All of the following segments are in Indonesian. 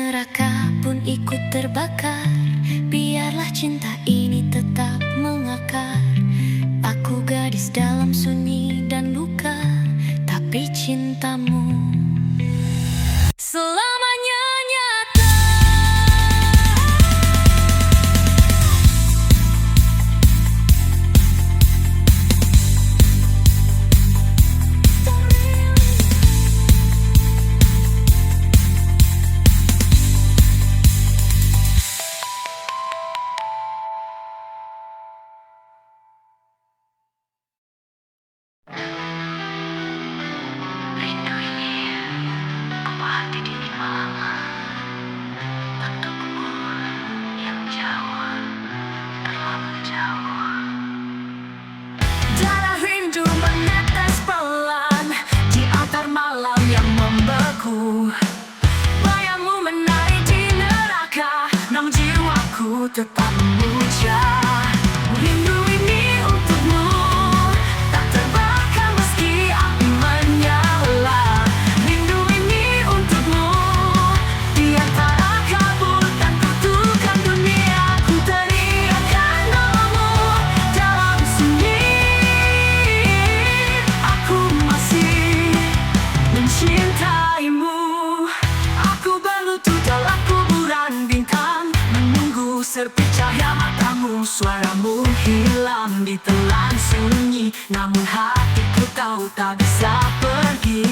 neraka pun ikut terbakar. Biarlah cinta ini tetap mengakar. Aku gadis dalam sunyi dan luka, tapi cintamu selamanya nyata. Rindu ini membuat hati dingin malam. Untukmu yang jauh, terlalu jauh. Darah rindu menetes pelan di antar malam yang membeku. Bayangmu menari di neraka, namun jiwaku tetap memuja. Rindu ini untukmu, tak terbakar meski api menyala. Rindu ini untukmu, di antara kabut dan kutukan dunia. Ku teriakkan namamu dalam sunyi. Aku masih mencintaimu. Aku berlutut dalam kuburan bintang, menunggu serbit cahaya matamu. Suaramu hilang di telan sunyi, namun hatiku tahu tak bisa pergi.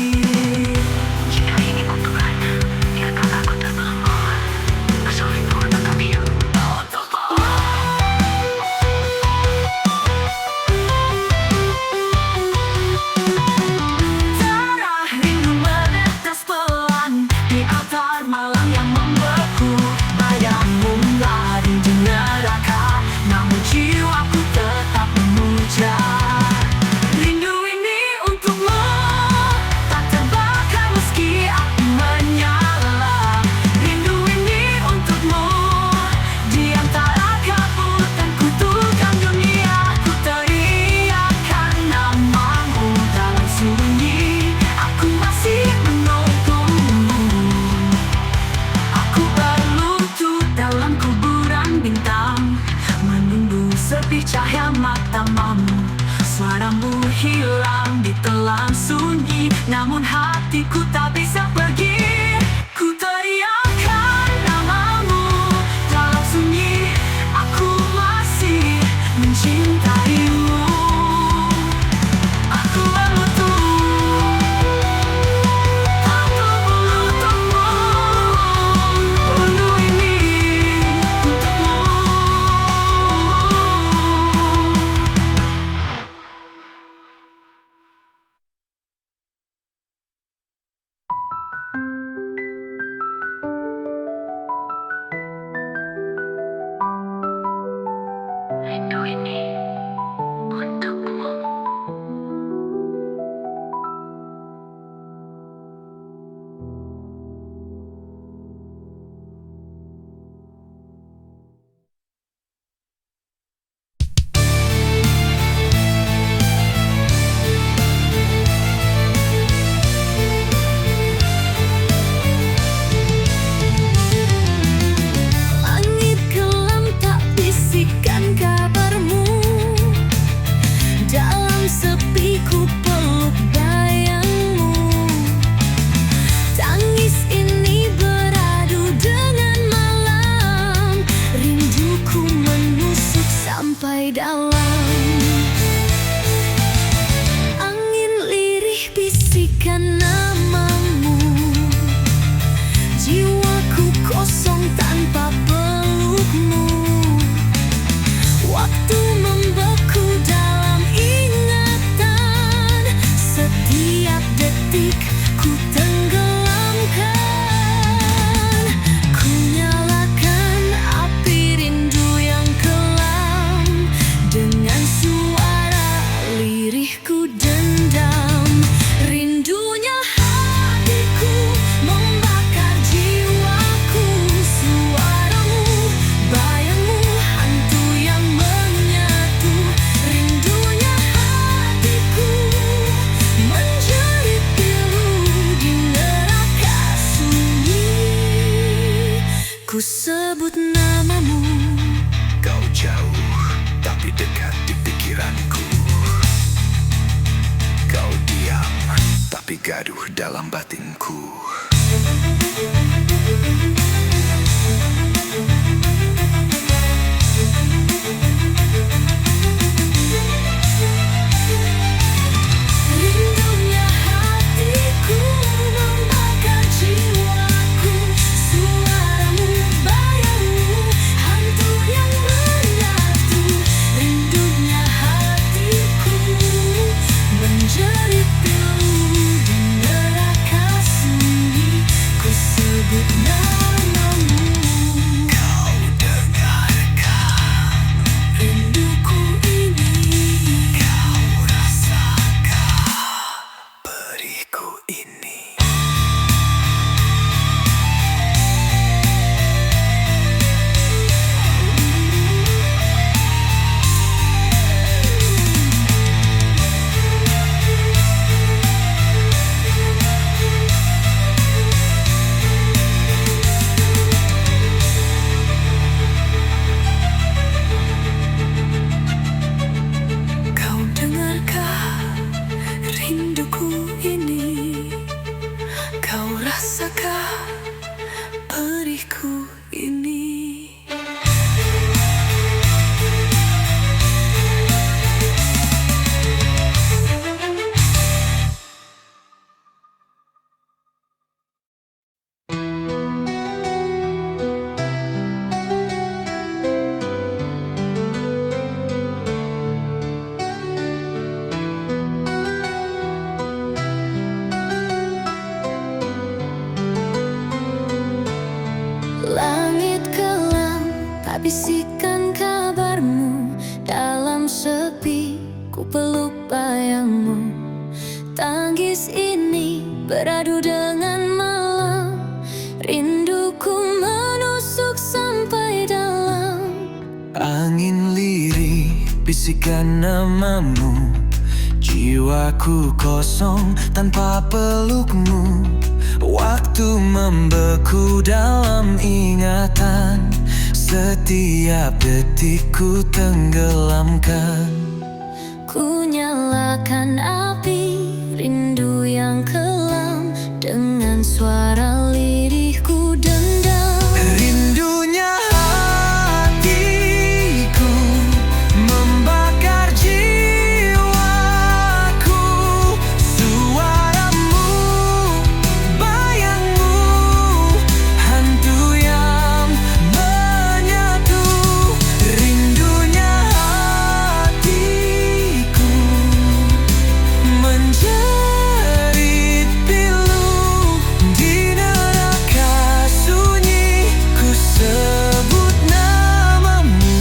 Jika ini kutukan, biarkan aku terbelenggu. Berselingkuh tetap hidup untukmu. Darah rindu menetes pelan di antar malam yang membeku. Bayangmu lari di neraka, namun jiwaku tetap memuja. Rindu ini untukmu, tak terbakar meski api menyala. Rindu ini untukmu, di antara kabut dan kutukan dunia. Ku teriakkan namamu dalam sunyi. Aku masih menunggumu. Aku berlutut dalam kuburan bintang, menunggu sepi cahaya matamu. Suaramu hilang di telan sunyi, namun hatiku tak bisa pergi. Ku teriakkan namamu dalam sunyi. Aku masih mencintaimu. Aku berlutut, aku berlututmu. Rindu ini untukmu. Rindu ini untukmu. Langit kelam tak bisikan kabarmu. Ku sebut namamu. Kau jauh tapi dekat di pikiranku. Kau diam tapi gaduh dalam batinku. Rindunya hatiku membakar jiwaku. Suaramu, bayangmu, hantu yang menyatu. Rindunya hatiku menjerit pilu di neraka sunyi. Ku sebut namamu. Kau dengarkan Rinduku ini. Kau rasakan perihku ini. Kau dengarkah rinduku ini? Kau rasakah perihku ini? Langit kelam, tak bisikan kabarmu. Dalam sepi, ku peluk bayangmu. Tangis ini beradu dengan malam. Rinduku menusuk sampai dalam. Angin lirih bisikan namamu. Jiwaku kosong tanpa pelukmu. Waktu membeku dalam ingatan. Setiap detikku tenggelamkan. Ku nyalakan api rindu yang kelam. Dengan suara lirihku dendam. Rindunya hatiku membakar jiwaku. Suaramu, bayangmu, hantu yang menyatu. Rindunya hatiku menjerit pilu di neraka sunyi. Ku sebut namamu.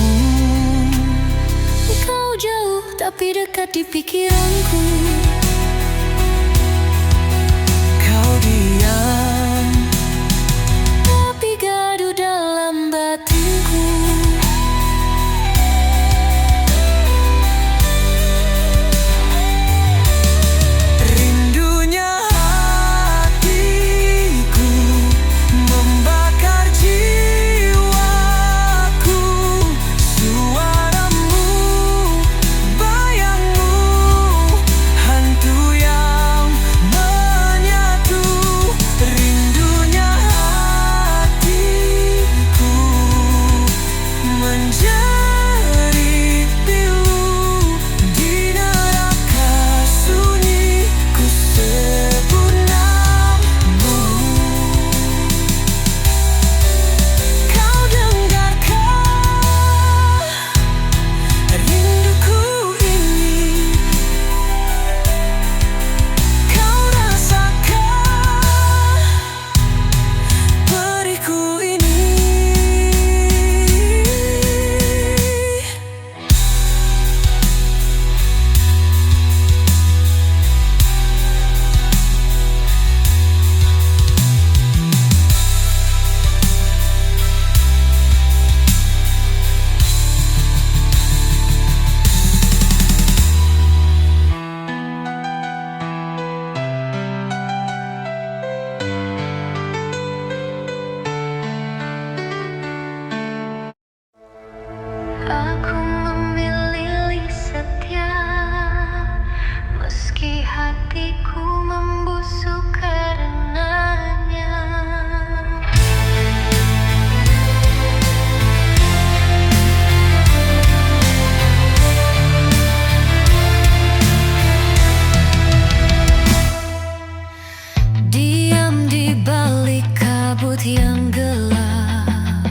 Kau jauh tapi dekat di pikiranku. Kau diam Tapi gaduh dalam batinku. rindunya hatiku membakar jiwaku. Suaramu, bayangmu, Aku memilih setia, meski hatiku membusuk karenanya. Diam di balik kabut yang gelap,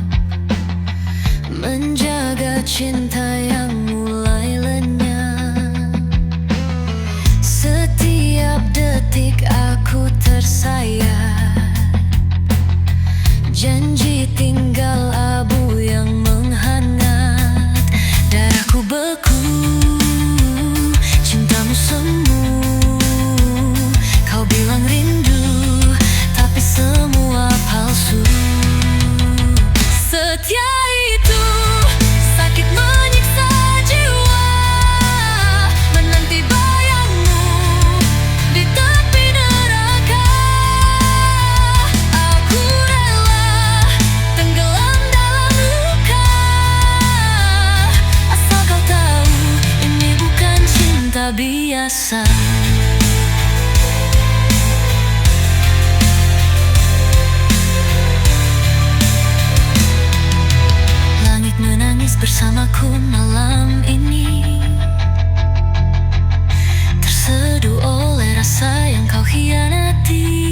menjaga cinta yang mulai lenyap. Setiap detik aku tersayat, janji tinggal abu yang menghangat. Darahku beku, cintamu semu. Kau bilang rindu, tapi semua palsu. Setia itu sakit menyiksa jiwa, menanti bayangmu di tepi neraka. Aku rela tenggelam dalam luka, asal kau tahu ini bukan cinta biasa. Menangis bersamaku malam ini, terseduh oleh rasa yang kau hianati.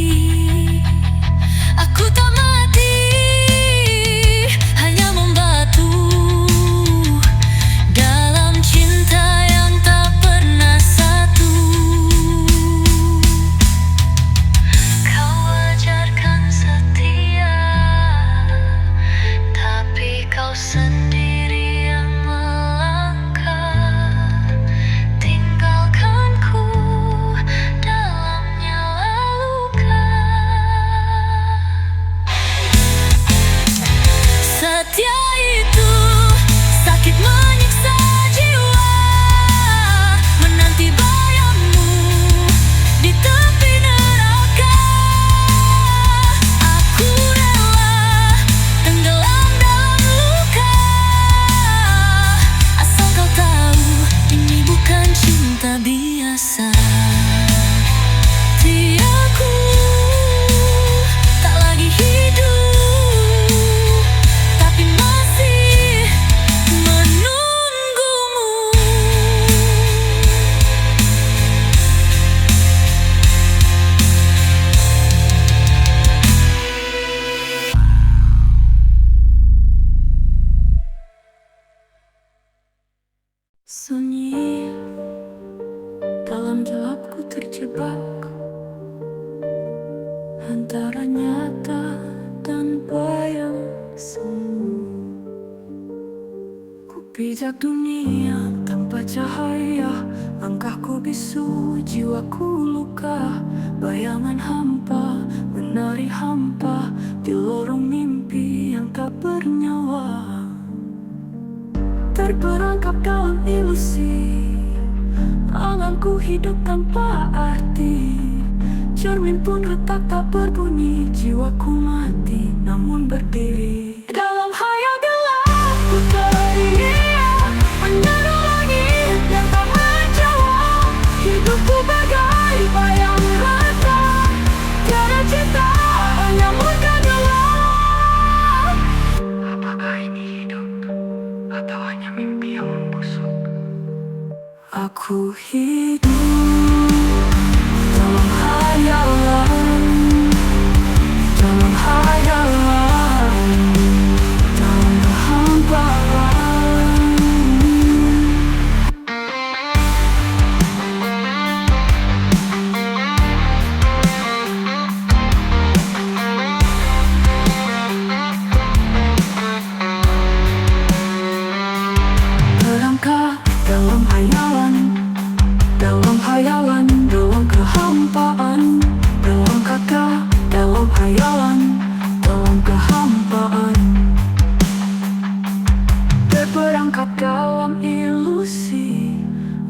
Aku tak mati, hanya membatu dalam cinta yang tak pernah satu. Kau ajarkan setia, tapi kau sendiri yang melangkah, tinggalkanku dalamnya luka. Setia itu sakit menyiksa jiwa, menanti bayangmu di tepi neraka. Aku rela tenggelam dalam luka, asal kau tahu ini bukan cinta biasa. Tiaku tak lagi hidup, tapi masih menunggumu. Sunyi dalam gelapku terjebak, antara nyata dan bayang semu. Ku pijak dunia tanpa cahaya, langkahku bisu, jiwaku luka. Bayangan hampa, menari hampa di lorong mimpi yang tak bernyawa. Terperangkap dalam ilusi, anganku hidup tanpa arti. Cermin pun retak tak berbunyi, jiwaku mati namun berdiri. Dalam hayal gelap ku teriak, menyeru langit yang tak menjawab. Hidupku bagai bayang retak, tiada cinta, hanya murka gelap. Apakah ini hidup atau hanya mimpi yang membusuk? Aku hidup dalam hayalan, dalam hayalan, dalam kehampaan. Terangkat dalam hayalan, dalam hayalan, dalam kehampaan. Dalam kata, dalam hayalan, dalam kehampaan. Terperangkap dalam ilusi,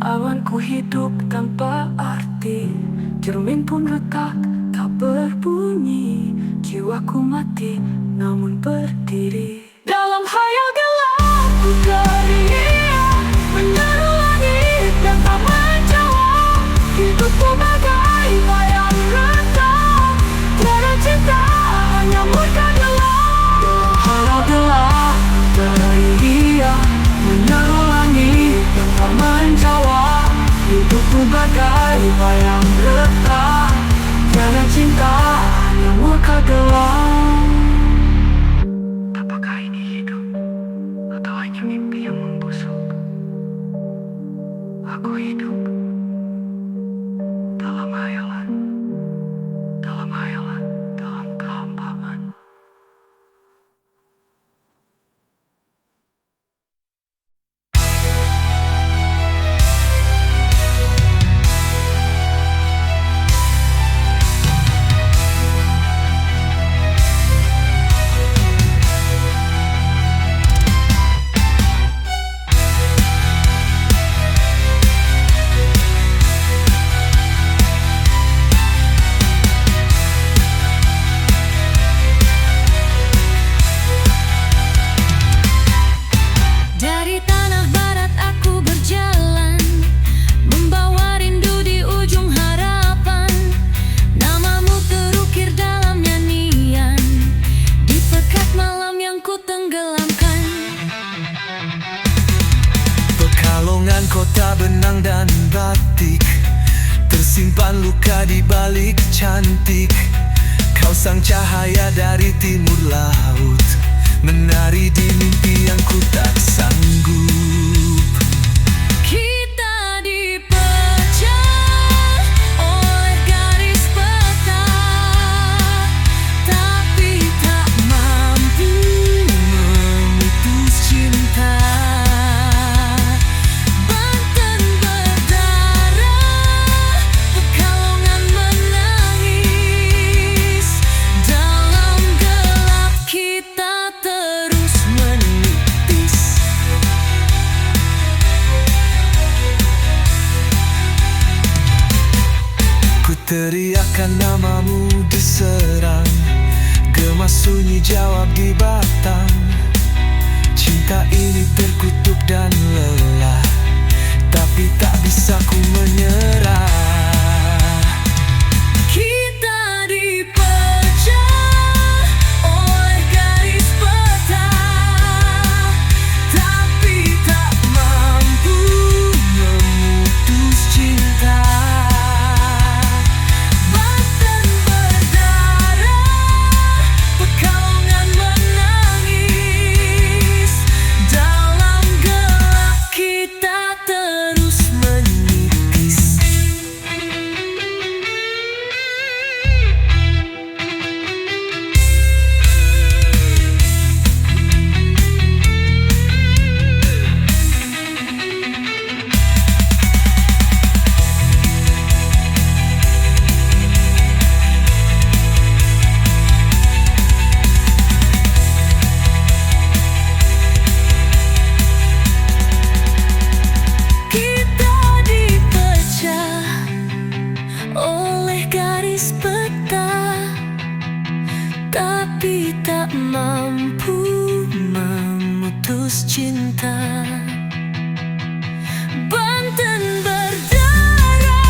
awanku hidup tanpa arti. Cermin pun retak, tak berbunyi. Jiwaku mati, namun berdiri. Dalam hayal gelap ku teriak, bagai wayang retak. Tiada cinta, hanya murka gelap. Apakah ini hidup atau hanya mimpi yang membusuk? Aku hidup dalam hayalan, dalam hayalan, dalam kehampaan. Dari tanah barat aku berjalan, membawa rindu di ujung harapan. Namamu terukir dalam nyanyian, di pekat malam yang ku tenggelamkan. Pekalongan kota benang dan batik, tersimpan luka di balik cantik. Kau sang cahaya dari timur laut, menari di mimpi yang ku tak sanggup. Kita dipecah oleh garis peta, tapi tak mampu memutus cinta. Banten berdarah, Pekalongan menangis. Dalam gelap kita terus menipis. Ku teriakkan namamu diserang, gemas sunyi jawab di batang. Cinta ini terkutuk dan lelah, tapi tak bisa ku menyerah. Kita dipecah oleh garis peta, tapi tak mampu memutus cinta. Banten berdarah, Pekalongan menangis. Dalam gelap kita terus menipis. Kita dipecah oleh garis peta, tapi tak mampu memutus cinta. Banten berdarah,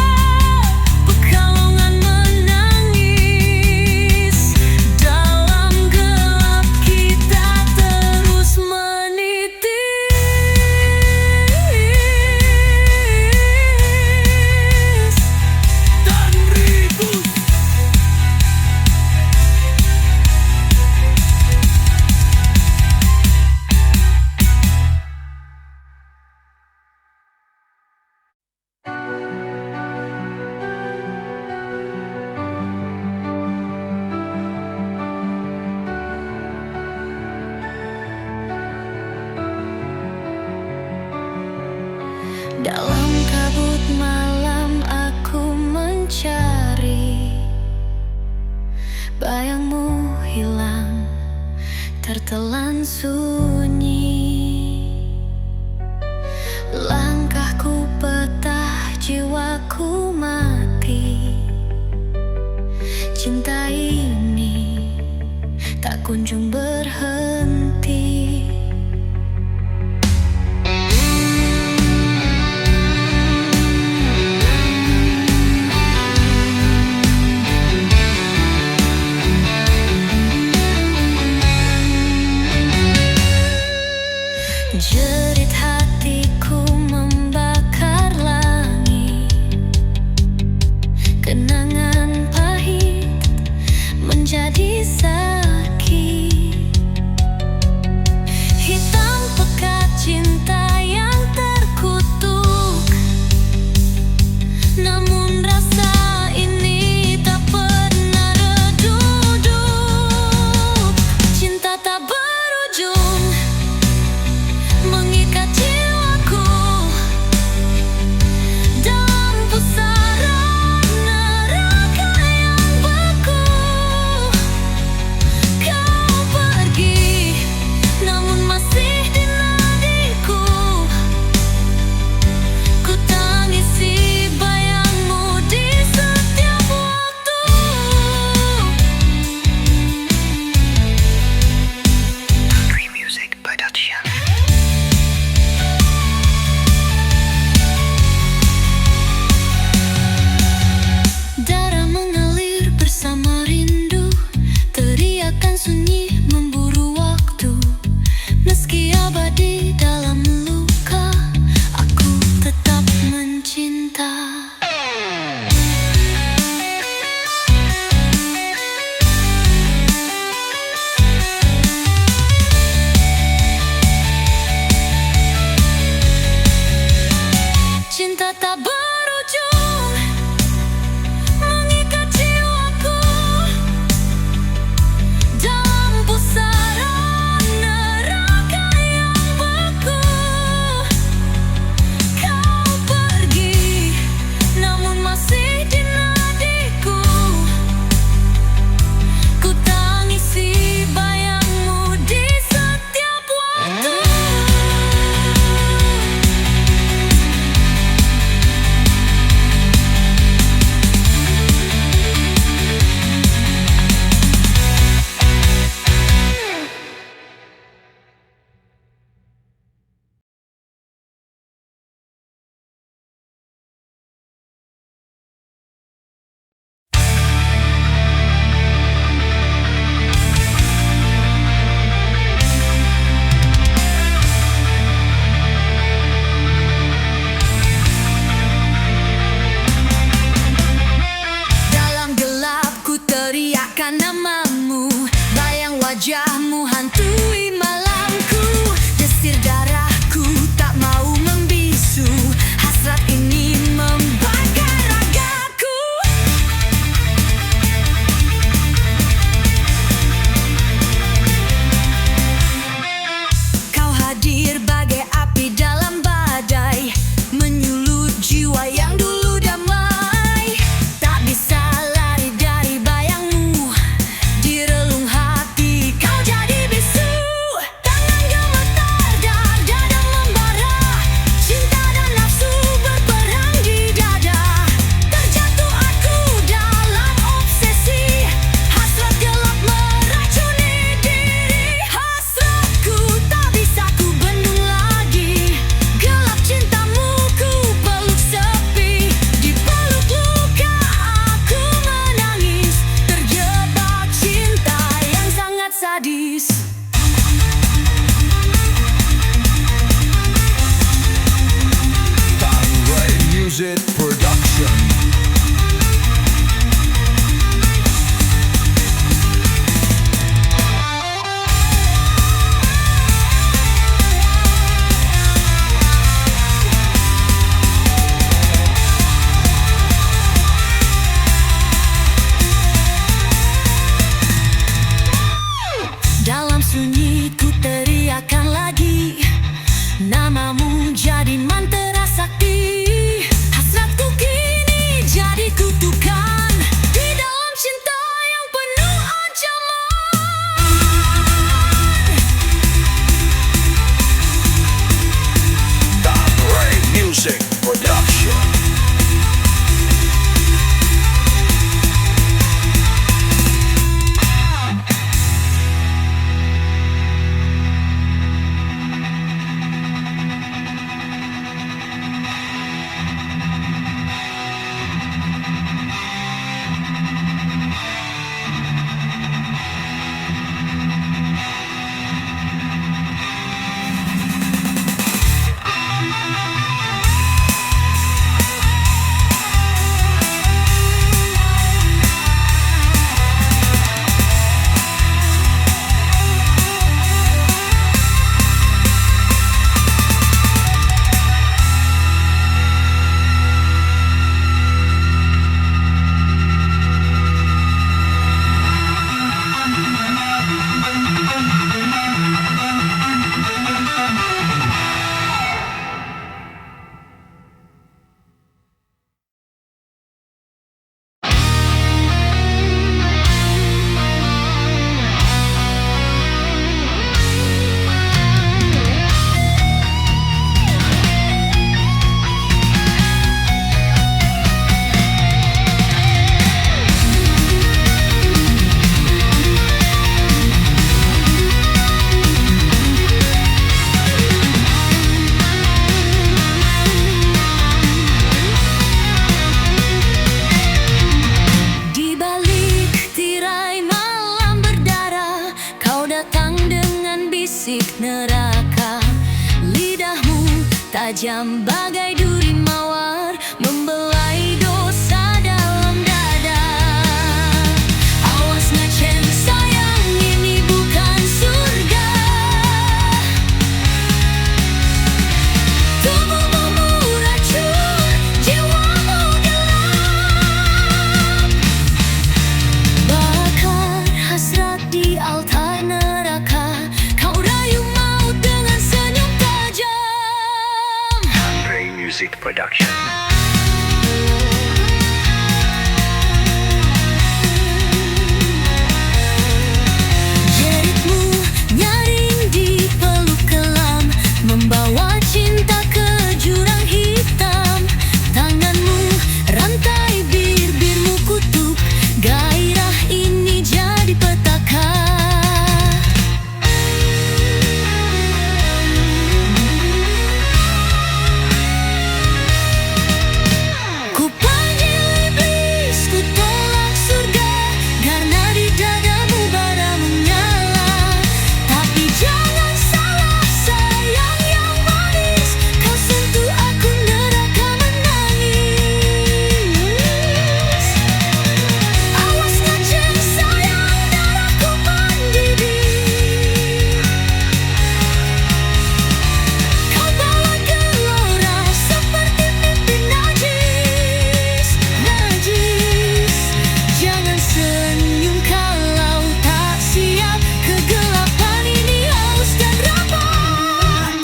Pekalongan menangis. Dalam gelap kita terus menitis. Dan ribut Dalam kabut malam aku mencari, bayangmu hilang, tertelan sunyi. Langkahku patah, jiwaku mati. Cinta ini tak kunjung berhenti. Jerit hatiku membakar langit. bisik neraka. Lidahmu tajam bagai duri mawar, membelai dosa dalam dada. Awas ngaceng sayang, ini bukan surga. Tubuhmu racun, jiwamu gelap. Bakar hasrat di altar neraka, kau rayu maut dengan senyum tajam. Ray Music Production. Jeritmu nyaring di peluk kelam, membawa cinta ke jurang hitam. Tanganmu rantai, bibirmu kutuk, gairah ini jadi petaka. Ku panggil iblis, ku tolak surga, karena di dadamu bara menyala. Tapi jangan salah sayang yang manis, kau sentuh aku neraka menangis. Awas ngaceng sayang, darahku mendidih. Kau bawa gelora seperti mimpi najis. Jangan senyum kalau tak siap, kegelapan ini haus dan rapat.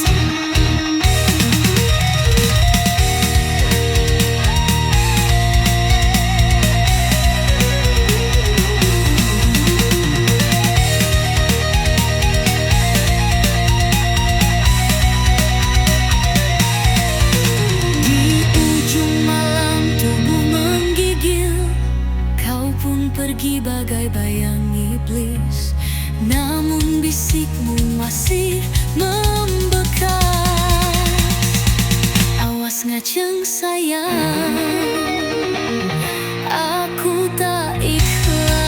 Di ujung malam tubuh menggigil, kau pun pergi bagai bayang iblis. Namun bisikmu masih membekas. Awas ngaceng sayang, aku tak ikhlas.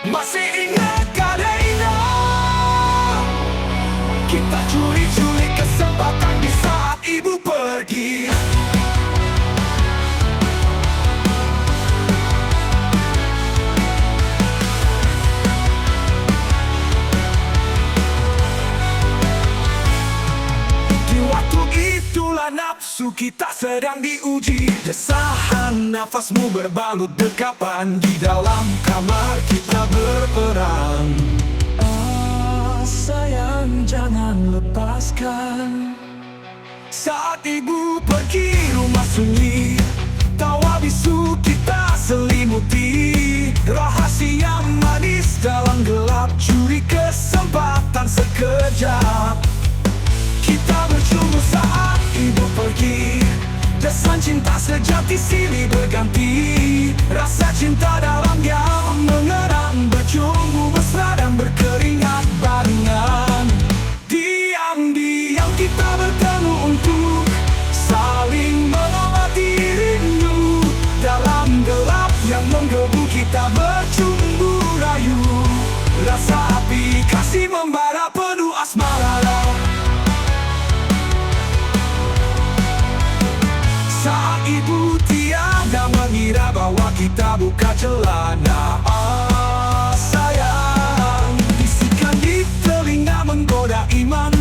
Masih ingat Karina, kita curi-curi kesempatan di saat ibu pergi. Di waktu itulah nafsu kita sedang diuji. Desahan nafasmu berbalut dekapan, di dalam kamar kita berperang. Ah sayang, jangan lepaskan. Saat ibu pergi rumah sunyi, tawa bisu kita selimuti. Rahasia manis dalam gelap, curi kesempatan sekejap. Kita bercumbu saat ibu pergi, desain cinta sejati silih berganti. Rasa cinta dalam diam mengerang, bercumbu mesra dan berkeringat barengan. Diam-diam kita bertemu untuk saling melewati rindu. Dalam gelap yang menggebu kita bercumbu rayu. Rasa api kasih membara penuh asmara. Saat ibu tiada mengira bahwa kita buka celana. Ah sayang, bisikan di telinga menggoda iman.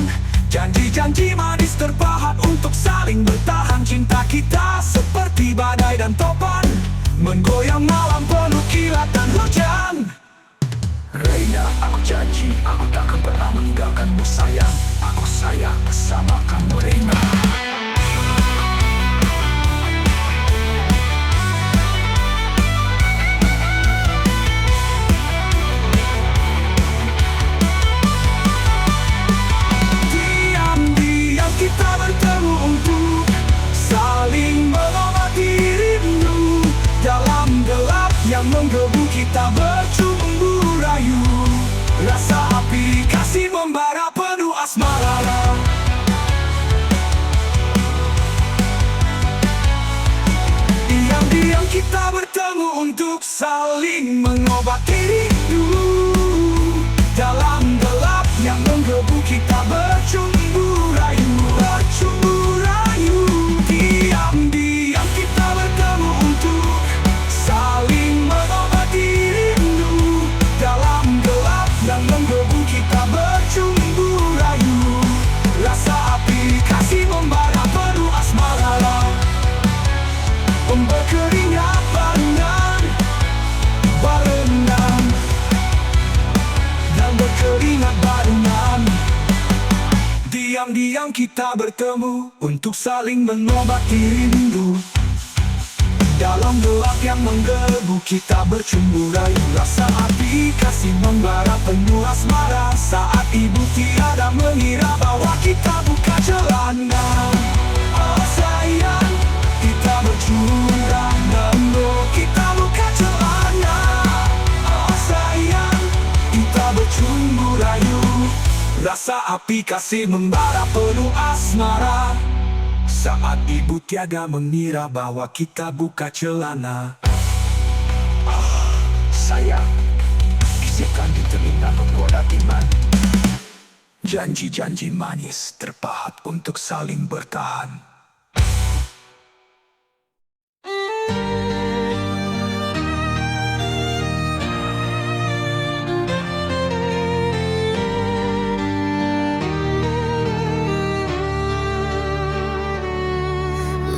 Janji-janji manis terpahat untuk saling bertahan. Cinta kita seperti badai dan topan, menggoyang malam penuh kilat dan hujan. Reina, aku janji, aku takkan pernah meninggalkanmu sayang. Aku sayang bersama kamu Reina. Diam-diam kita bertemu kita bertemu untuk saling mengobati rindu. Dalam gelap yang menggebu kita bercumbu rayu, bercumbu rayu. Diam-diam kita bertemu untuk saling mengobati rindu. Dalam gelap yang menggebu kita bercumbu rayu. Rasa api kasih membara penuh asmara, berkeringat barengan, barengan, dan berkeringat barengan. Diam-diam kita bertemu untuk saling mengobati rindu. Dalam gelap yang menggebu kita bercumbu rayu. Rasa api kasih membara penuh asmara. Saat ibu tiada mengira bahwa kita buka celana. Oh sayang, kita bercurang nemo, kita buka celana. Oh sayang, kita bercumbu rayu. Rasa api kasih membara penuh asmara. Saat ibu tiada mengira bahwa kita buka celana. Sayang, bisikan di telinga menggoda iman. Janji-janji manis terpahat untuk saling bertahan.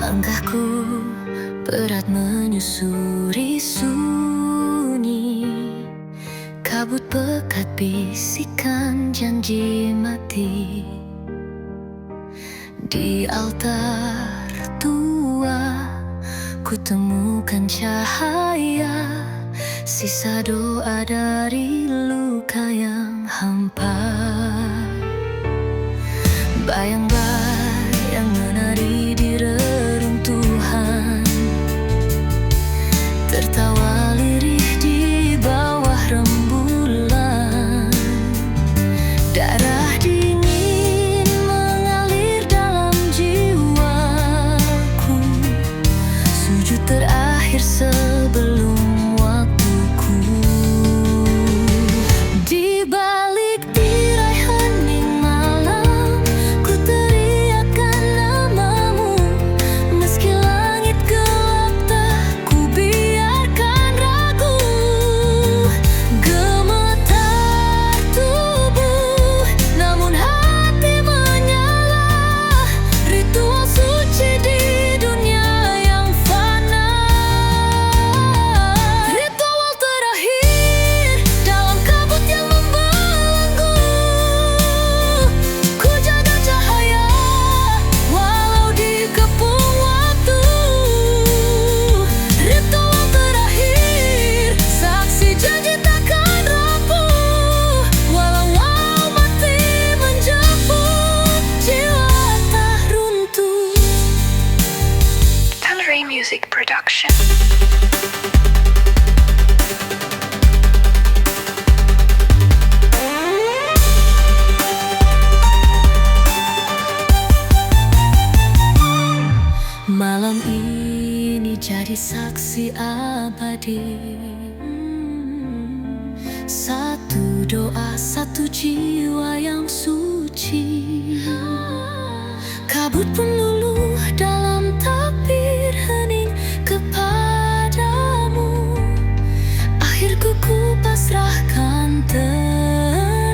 Langkahku berat menyusuri sunyi, kabut pekat bisikan janji mati. Di altar tua ku temukan cahaya, sisa doa dari luka yang hampa. Bayang-bayang menari di reruntuhan, tertawa lirih di bawah rembulan. Darah dingin mengalir dalam jiwaku, sujud terakhir sebelum waktuku. Di balik tirai hening malam, ku teriakan namamu. Meski langit gelap tak ku biarkan ragu. Gemetar tubuh, namun hati menyala. Ritual suci di dunia yang fana. Ritual terakhir dalam kabut yang membelenggu. Ku jaga cahaya walau dikepung waktu. Ritual terakhir, saksi janji takkan rapuh. Walau mati menjemput, jiwa tak runtuh. Tangerine Music Production. Malam ini jadi saksi abadi. Satu doa, satu jiwa yang suci. Kabut pun luluh dalam tabir hening kepadamu. Akhirku ku pasrahkan tenang.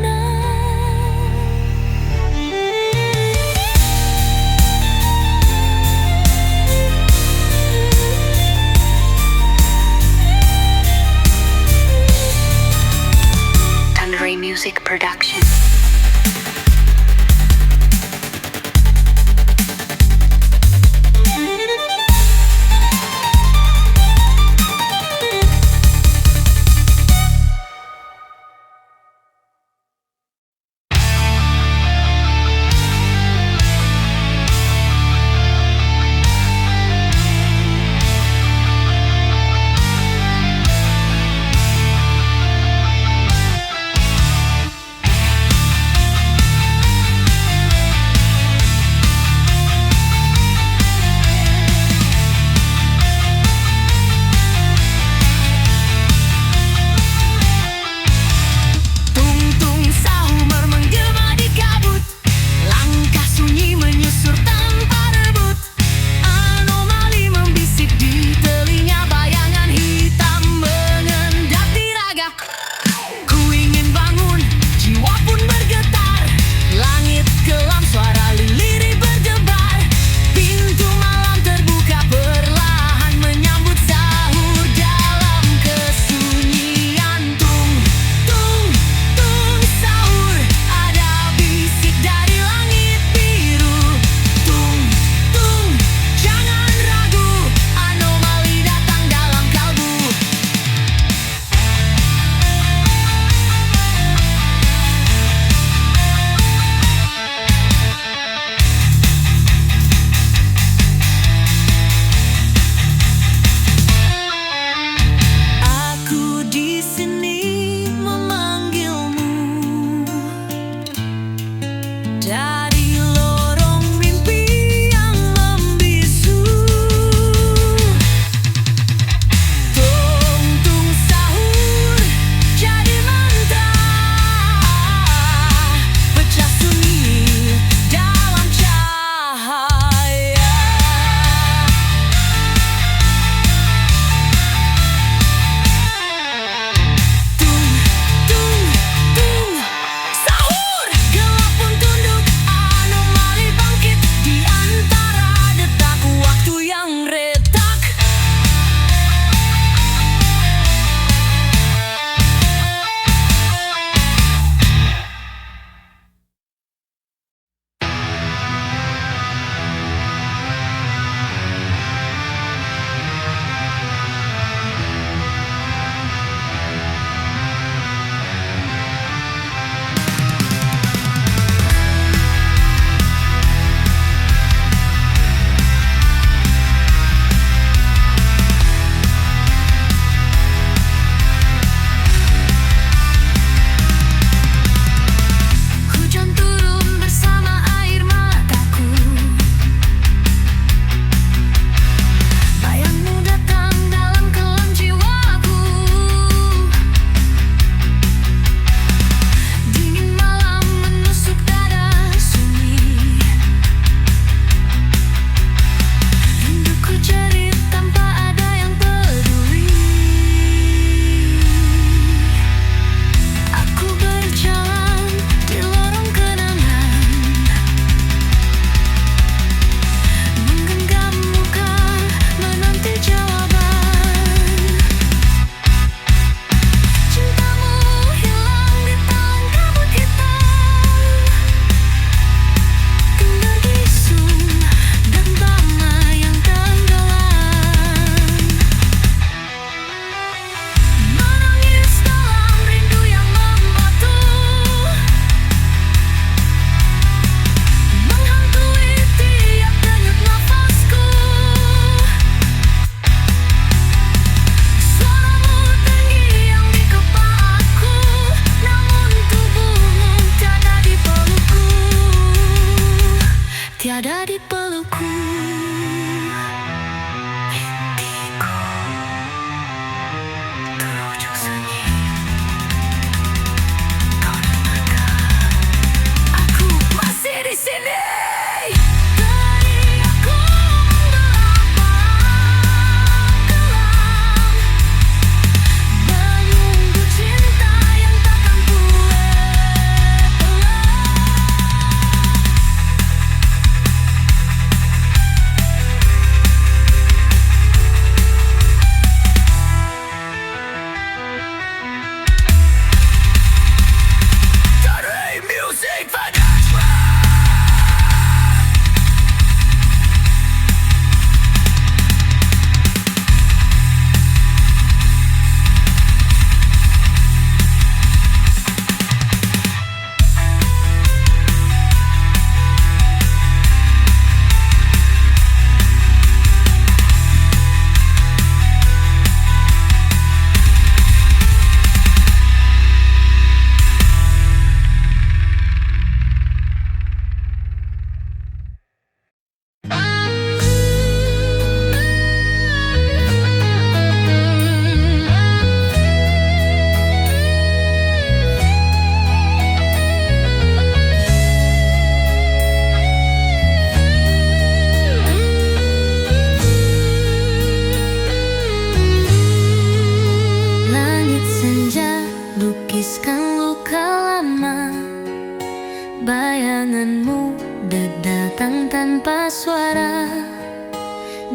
Tangerine Music Production.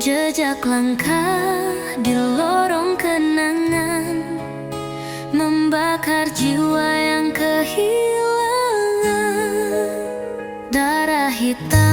Jejak langkah di lorong kenangan membakar jiwa yang kehilangan. Darah hitam